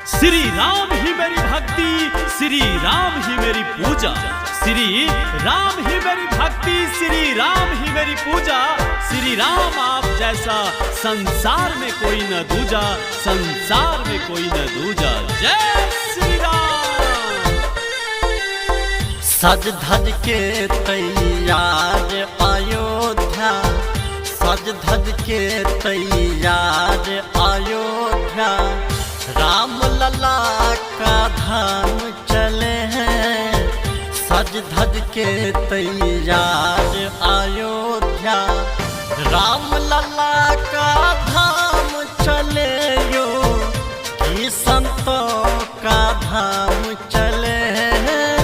श्री राम ही मेरी भक्ति, श्री राम ही मेरी पूजा, श्री राम ही मेरी भक्ति, श्री राम ही मेरी पूजा। श्री राम आप जैसा संसार में कोई न दूजा, संसार में कोई न दूजा। जय श्री राम। सज धज के तैयार अयोध्या, सज धज के तैयार अयोध्या, राम लला का धाम चले हैं। सज धज के तैयार अयोध्या, राम लला का धाम चले यो, कि संतों का धाम चले हैं।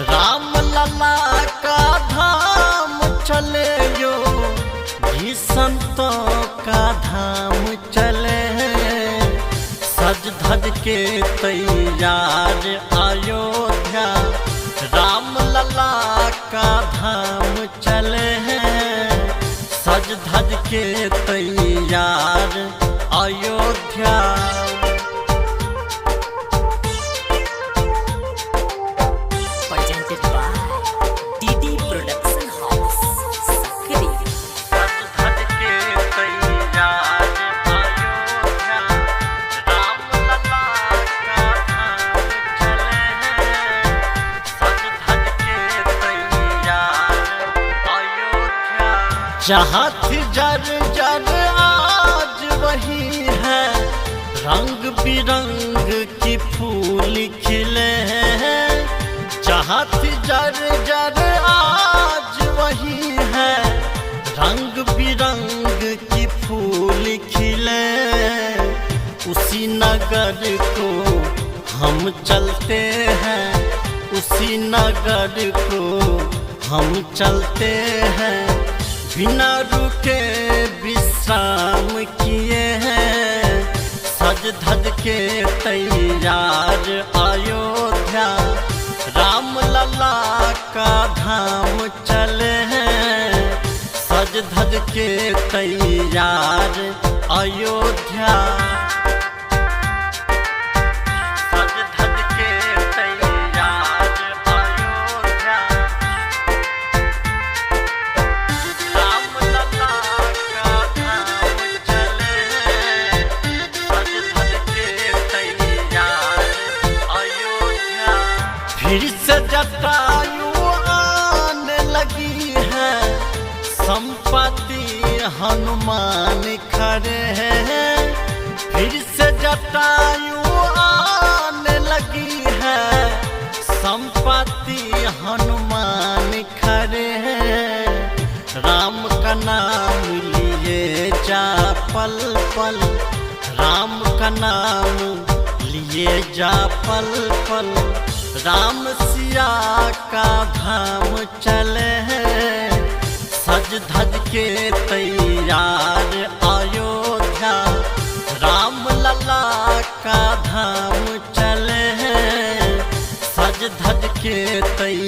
राम लला का धाम चले यो, कि संतों का धाम चले हैं। सज धज के तैयार अयोध्या, राम लला का धाम चले हैं। सज धज के तैयार अयोध्या। जहाँ थी जर जर आज वही है, रंग बिरंग की फूल खिले हैं। जहाँ थी जर जर आज वही है, रंग बिरंग की फूल खिले। उसी नगर को हम चलते हैं, उसी नगर को हम चलते हैं। बिना रुके विश्राम किए हैं। सज धज के तैयार अयोध्या, राम लला का धाम चले हैं। सज धज के तैयार अयोध्या। फिर से जटायु आने लगी है, संपत्ति हनुमान खड़े हैं। फिर से जटायु आने लगी है, संपत्ति हनुमान खड़े हैं। राम का नाम लिए जा पल पल, राम का नाम लिए जा पल पल। राम सिया का धाम चले हैं। सज धज के तैयार अयोध्या, राम लला का धाम चले हैं। सज धज के तैयार